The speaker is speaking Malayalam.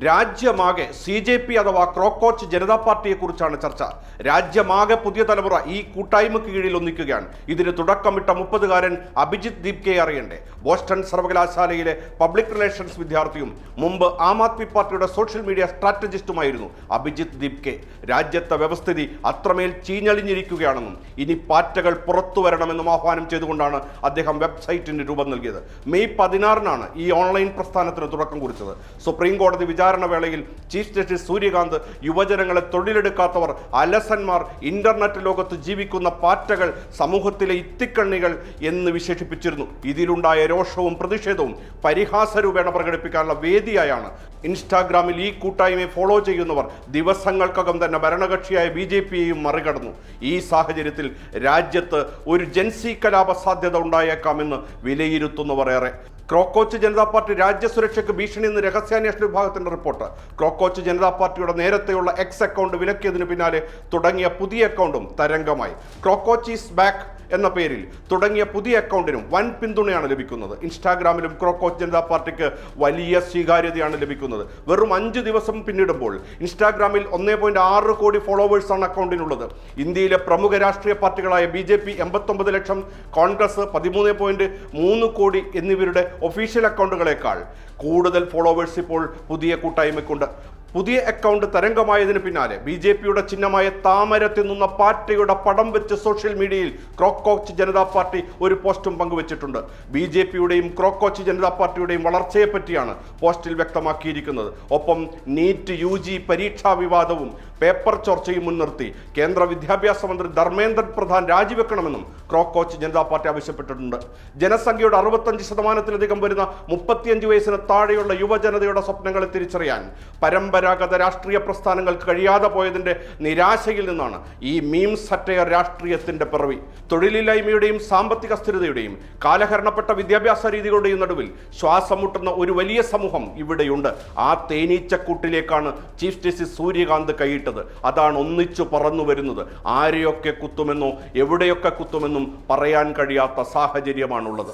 രാജ്യമാകെ CJP അഥവാ ക്രോക്കോച്ച് ജനതാ പാർട്ടിയെക്കുറിച്ചാണ് ചർച്ച. രാജ്യമാകെ പുതിയ തലമുറ ഈ കൂട്ടായ്മയ്ക്ക് കീഴിൽ ഒന്നിക്കുകയാണ്. ഇതിന് തുടക്കമിട്ട 30-കാരൻ അഭിജിത്ത് ദീപ്കയെ അറിയണ്ടേ? ബോസ്റ്റൺ സർവകലാശാലയിലെ പബ്ലിക് റിലേഷൻസ് വിദ്യാർത്ഥിയും മുമ്പ് ആം ആദ്മി പാർട്ടിയുടെ സോഷ്യൽ മീഡിയ സ്ട്രാറ്റജിസ്റ്റുമായിരുന്നു അഭിജിത്ത് ദീപ്കെ. രാജ്യത്തെ വ്യവസ്ഥിതി അത്രമേൽ ചീഞ്ഞളിഞ്ഞിരിക്കുകയാണെന്നും ഇനി പാറ്റകൾ പുറത്തു വരണമെന്നും ആഹ്വാനം ചെയ്തുകൊണ്ടാണ് അദ്ദേഹം വെബ്സൈറ്റിന് രൂപം നൽകിയത്. മെയ് 16-നാണ് ഈ ഓൺലൈൻ പ്രസ്ഥാനത്തിന് തുടക്കം കുറിച്ചത്. സുപ്രീം കോടതി വിചാരണ വേളയിൽ ചീഫ് ജസ്റ്റിസ് സൂര്യകാന്ത് യുവജനങ്ങളെ തൊഴിലെടുക്കാത്തവർ, അലസന്മാർ, ഇന്റർനെറ്റ് ലോകത്ത് ജീവിക്കുന്ന പാറ്റകൾ, സമൂഹത്തിലെ ഇത്തിക്കണ്ണികൾ എന്ന് വിശേഷിപ്പിച്ചിരുന്നു. ഇതിലുണ്ടായ രോഷവും പ്രതിഷേധവും പരിഹാസരൂപേണ പ്രകടിപ്പിക്കാനുള്ള വേദിയായാണ് ഇൻസ്റ്റാഗ്രാമിൽ ഈ കൂട്ടായ്മയെ ഫോളോ ചെയ്യുന്നവർ ദിവസങ്ങൾക്കകം തന്നെ ഭരണകക്ഷിയായ BJPയെയും മറികടന്നു. ഈ സാഹചര്യത്തിൽ രാജ്യത്ത് ഒരു ജൻസി കലാപ സാധ്യത ഉണ്ടായേക്കാമെന്ന് വിലയിരുത്തുന്നവർ ഏറെ. ക്രോക്കോച്ച് ജനതാ പാർട്ടി രാജ്യസുരക്ഷയ്ക്ക് ഭീഷണി എന്ന് രഹസ്യാന്വേഷണ വിഭാഗത്തിന്റെ റിപ്പോർട്ട്. ക്രോക്കോച്ച് ജനതാ പാർട്ടിയുടെ നേരത്തെയുള്ള എക്സ് അക്കൗണ്ട് വിലക്കിയതിനു പിന്നാലെ തുടങ്ങിയ പുതിയ അക്കൗണ്ടും തരംഗമായി. ക്രോക്കോച്ച് ഈസ് ബാക്ക് എന്ന പേരിൽ തുടങ്ങിയ പുതിയ അക്കൗണ്ടിനും വൻ പിന്തുണയാണ് ലഭിക്കുന്നത്. ഇൻസ്റ്റാഗ്രാമിലും ക്രോക്കോച്ച് ജനതാ പാർട്ടിക്ക് വലിയ സ്വീകാര്യതയാണ് ലഭിക്കുന്നത്. വെറും 5 ദിവസം പിന്നിടുമ്പോൾ ഇൻസ്റ്റാഗ്രാമിൽ 1.6 കോടി ഫോളോവേഴ്സാണ് അക്കൗണ്ടിനുള്ളത്. ഇന്ത്യയിലെ പ്രമുഖ രാഷ്ട്രീയ പാർട്ടികളായ BJP 89 ലക്ഷം, കോൺഗ്രസ് 13.3 കോടി എന്നിവരുടെ ഒഫീഷ്യൽ അക്കൗണ്ടുകളേക്കാൾ കൂടുതൽ ഫോളോവേഴ്സ് ഇപ്പോൾ പുതിയ കൂട്ടായ്മയ്ക്കുണ്ട്. പുതിയ അക്കൗണ്ട് തരംഗമായതിനു പിന്നാലെ BJPയുടെ ചിഹ്നമായ താമര തിന്നുന്ന പാർട്ടിയുടെ പടം വെച്ച് സോഷ്യൽ മീഡിയയിൽ ക്രോക്കോച്ച് ജനതാ പാർട്ടി ഒരു പോസ്റ്റും പങ്കുവച്ചിട്ടുണ്ട്. BJPയുടെയും ക്രോക്കോച്ച് ജനതാ പാർട്ടിയുടെയും വളർച്ചയെ പറ്റിയാണ് പോസ്റ്റിൽ വ്യക്തമാക്കിയിരിക്കുന്നത്. ഒപ്പം നീറ്റ് UG പരീക്ഷാ വിവാദവും പേപ്പർ ചോർച്ചയും മുൻനിർത്തി കേന്ദ്ര വിദ്യാഭ്യാസ മന്ത്രി ധർമ്മേന്ദ്ര പ്രധാൻ രാജിവെക്കണമെന്നും ക്രോക്കോച്ച് ജനതാ പാർട്ടി ആവശ്യപ്പെട്ടിട്ടുണ്ട്. ജനസംഖ്യയുടെ 65% വരുന്ന 35 വയസ്സിന് താഴെയുള്ള യുവജനതയുടെ സ്വപ്നങ്ങളെ തിരിച്ചറിയാൻ പരമ്പരാഗത രാഷ്ട്രീയ പ്രസ്ഥാനങ്ങൾക്ക് കഴിയാതെ പോയതിന്റെ നിരാശയിൽ നിന്നാണ് ഈ മീം സറ്റയർ രാഷ്ട്രീയത്തിന്റെ പിറവി. തൊഴിലില്ലായ്മയുടെയും സാമ്പത്തിക സ്ഥിരതയുടെയും കാലഹരണപ്പെട്ട വിദ്യാഭ്യാസ രീതികളുടെയും നടുവിൽ ശ്വാസം മുട്ടുന്ന ഒരു വലിയ സമൂഹം ഇവിടെയുണ്ട്. ആ തേനീച്ചക്കൂട്ടിലേക്കാണ് ചീഫ് ജസ്റ്റിസ് സൂര്യകാന്ത് കൈയിട്ടത്. അതാണ് ഒന്നിച്ചു പറന്നു വരുന്നത്. ആരെയൊക്കെ കുത്തുമെന്നോ എവിടെയൊക്കെ കുത്തുമെന്നും പറയാൻ കഴിയാത്ത സാഹചര്യമാണുള്ളത്.